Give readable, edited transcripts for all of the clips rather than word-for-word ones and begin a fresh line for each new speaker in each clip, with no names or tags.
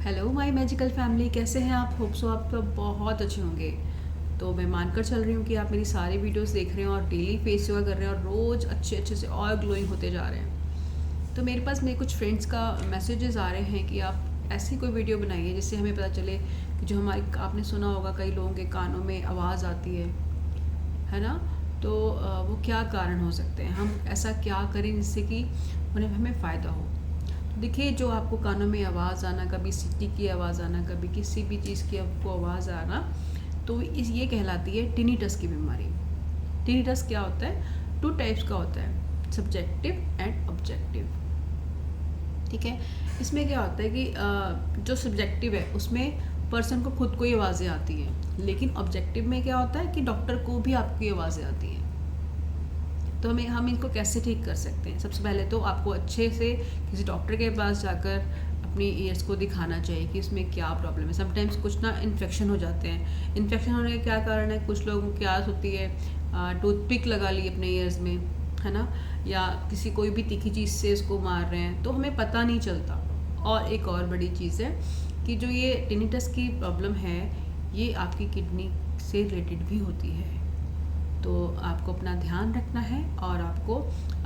Hello my magical family, कैसे हैं आप? होप सो आप तो बहुत अच्छे होंगे। तो मैं मानकर चल रही हूँ कि आप मेरी सारी वीडियोस देख रहे हैं और डेली फेस योगा कर रहे हैं और रोज़ अच्छे अच्छे से और ग्लोइंग होते जा रहे हैं। तो मेरे पास मेरे कुछ फ्रेंड्स का मैसेजेस आ रहे हैं कि आप ऐसी कोई वीडियो बनाइए जिससे हमें पता चले कि जो हमारी, आपने सुना होगा कई लोगों के कानों में आवाज़ आती है ना? तो वो क्या कारण हो सकते हैं, हम ऐसा क्या करें जिससे कि उन्हें हमें फ़ायदा हो। देखिए, जो आपको कानों में आवाज़ आना, कभी सीटी की आवाज़ आना, कभी किसी भी चीज़ की आपको आवाज़ आना, तो ये कहलाती है टिनिटस की बीमारी। टिनिटस क्या होता है? 2 टाइप्स का होता है, सब्जेक्टिव एंड ऑब्जेक्टिव। ठीक है। इसमें क्या होता है कि जो सब्जेक्टिव है उसमें पर्सन को खुद को ही आवाज़ें आती हैं, लेकिन ऑब्जेक्टिव में क्या होता है कि डॉक्टर को भी आपकी आवाज़ें आती हैं। तो हम इनको कैसे ठीक कर सकते हैं? सबसे पहले तो आपको अच्छे से किसी डॉक्टर के पास जाकर अपनी ईयर्स को दिखाना चाहिए कि इसमें क्या प्रॉब्लम है। समटाइम्स कुछ ना इन्फेक्शन हो जाते हैं। इन्फेक्शन होने का क्या कारण है? कुछ लोगों की आदत होती है टूथपिक लगा ली अपने ईयर्स में, है ना, या किसी कोई भी तीखी चीज़ से इसको मार रहे हैं, तो हमें पता नहीं चलता। और एक और बड़ी चीज़ है कि जो ये टिनिटस की प्रॉब्लम है, ये आपकी किडनी से रिलेटेड भी होती है। तो आपको अपना ध्यान रखना है और आपको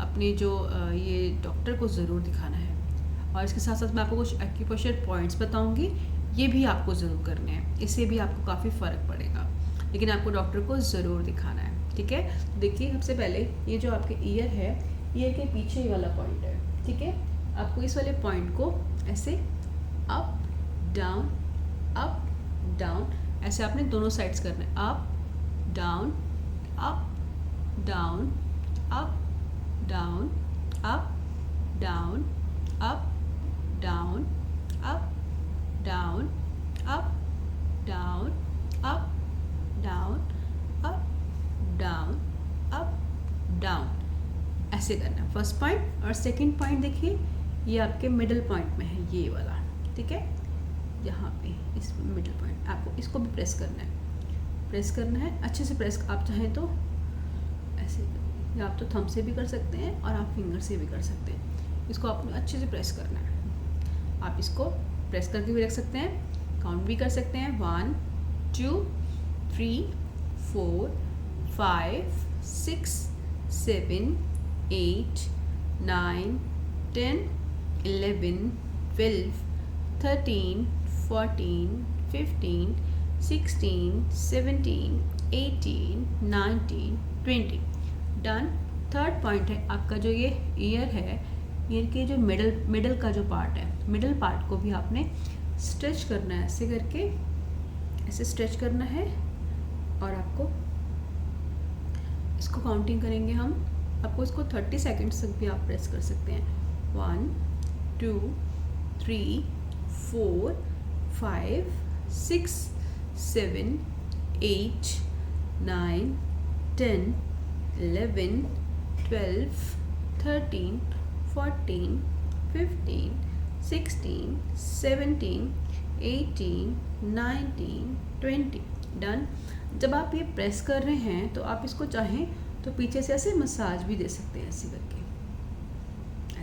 अपने जो ये डॉक्टर को ज़रूर दिखाना है। और इसके साथ साथ मैं आपको कुछ एक्यूप्रेशर पॉइंट्स बताऊंगी, ये भी आपको ज़रूर करने हैं, इससे भी आपको काफ़ी फ़र्क पड़ेगा। लेकिन आपको डॉक्टर को ज़रूर दिखाना है, ठीक है। देखिए, सबसे पहले ये जो आपके ईयर है, ईयर के पीछे वाला पॉइंट है, ठीक है। आपको इस वाले पॉइंट को ऐसे अप डाउन, अप डाउन, ऐसे आपने दोनों साइड्स करना है। Up down, up down, up down, up down, up down, up down, up down, up down, up down, up down, ऐसे करना है फर्स्ट पॉइंट। और सेकंड पॉइंट देखिए, ये आपके मिडिल पॉइंट में है, ये वाला, ठीक है। यहाँ पे इस मिडिल पॉइंट आपको इसको भी प्रेस करना है, प्रेस करना है अच्छे से प्रेस। आप चाहें तो ऐसे, या आप तो थंब से भी कर सकते हैं और आप फिंगर से भी कर सकते हैं। इसको आपको अच्छे से प्रेस करना है। आप इसको प्रेस करके भी रख सकते हैं, काउंट भी कर सकते हैं, 1 2 3 4 5 6 7 8 9 10 11 12 13 14 15 16 17 18 19 20। डन। थर्ड पॉइंट है आपका, जो ये ईयर है, ईयर के जो मिडल का जो पार्ट है, मिडल पार्ट को भी आपने स्ट्रेच करना है, ऐसे करके ऐसे स्ट्रेच करना है। और आपको इसको काउंटिंग करेंगे हम, आपको इसको 30 सेकेंड्स तक भी आप प्रेस कर सकते हैं। 1 2 3 4 5 6 7 8 9 10 11 12 13 14 15 16 17 18 19 20। डन। जब आप ये प्रेस कर रहे हैं तो आप इसको चाहें तो पीछे से ऐसे मसाज भी दे सकते हैं, ऐसे करके,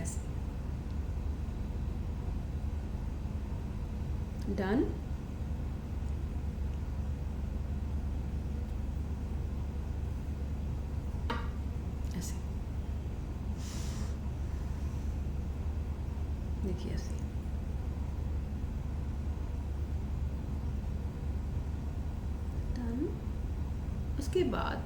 ऐसे। डन। ऐसे देखिए, ऐसे। डन। उसके बाद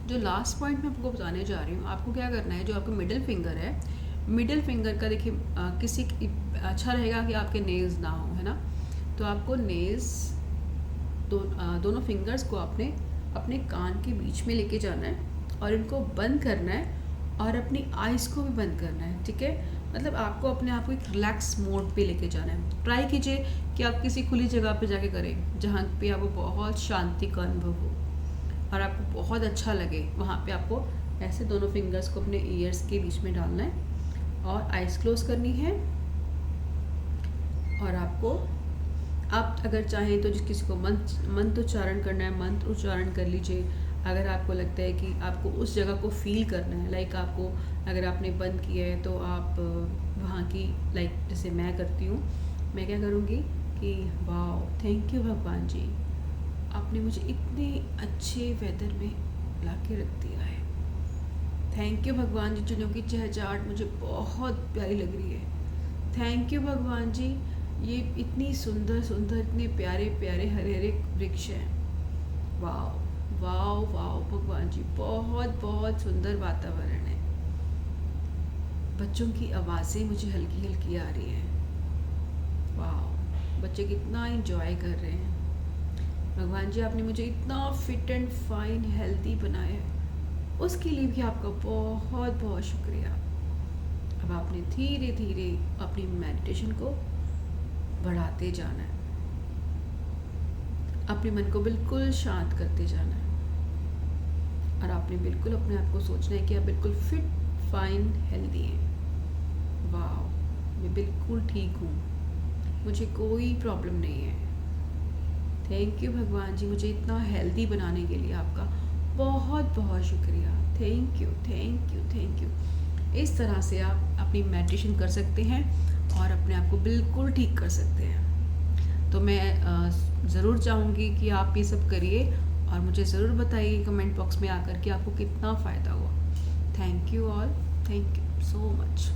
जो लास्ट पॉइंट मैं आपको बताने जा रही हूँ, आपको क्या करना है, जो आपका मिडिल फिंगर है, मिडिल फिंगर का देखिए, किसी अच्छा रहेगा कि आपके नेल्स ना हो, है ना। तो आपको नेल्स दोनों फिंगर्स को आपने अपने कान के बीच में लेके जाना है और इनको बंद करना है और अपनी आइज़ को भी बंद करना है, ठीक है। मतलब आपको अपने आप को एक रिलैक्स मोड पे लेके जाना है। ट्राई कीजिए कि आप किसी खुली जगह पे जाके करें जहाँ पे आपको बहुत शांति का अनुभव हो और आपको बहुत अच्छा लगे। वहाँ पे आपको ऐसे दोनों फिंगर्स को अपने ईयर्स के बीच में डालना है और आइज़ क्लोज करनी है। और आपको, आप अगर चाहें तो जिस किसी को मंत्र उच्चारण करना है, मंत्र उच्चारण कर लीजिए। अगर आपको लगता है कि आपको उस जगह को फील करना है, लाइक आपको, अगर आपने बंद किया है तो आप वहाँ की, लाइक जैसे मैं करती हूँ, मैं क्या करूँगी, कि वाह, थैंक यू भगवान जी, आपने मुझे इतने अच्छे वेदर में ला के रख दिया है। थैंक यू भगवान जी, चुनियों की चहचहाट मुझे बहुत प्यारी लग रही है। थैंक यू भगवान जी, ये इतनी सुंदर सुंदर, इतने प्यारे प्यारे हरे हरे वृक्ष हैं। वाह वाह वाह भगवान जी, बहुत बहुत सुंदर वातावरण है। बच्चों की आवाज़ें मुझे हल्की हल्की आ रही हैं। वाह, बच्चे कितना इंजॉय कर रहे हैं। भगवान जी, आपने मुझे इतना फिट एंड फाइन हेल्दी बनाया है, उसके लिए भी आपका बहुत बहुत शुक्रिया। अब आपने धीरे धीरे अपनी मेडिटेशन को बढ़ाते जाना है, अपने मन को बिल्कुल शांत करते जाना है, और आपने बिल्कुल अपने आप को सोचना है कि आप बिल्कुल फिट फाइन हेल्दी हैं। वाह, मैं बिल्कुल ठीक हूँ, मुझे कोई प्रॉब्लम नहीं है। थैंक यू भगवान जी, मुझे इतना हेल्दी बनाने के लिए आपका बहुत बहुत शुक्रिया। Thank you thank you thank you. इस तरह से आप अपनी मेडिटेशन कर सकते हैं और अपने आप को बिल्कुल ठीक कर सकते हैं। तो मैं ज़रूर चाहूँगी कि आप ये सब करिए और मुझे ज़रूर बताइए कमेंट बॉक्स में आकर कि आपको कितना फ़ायदा हुआ। Thank you all, thank you so much.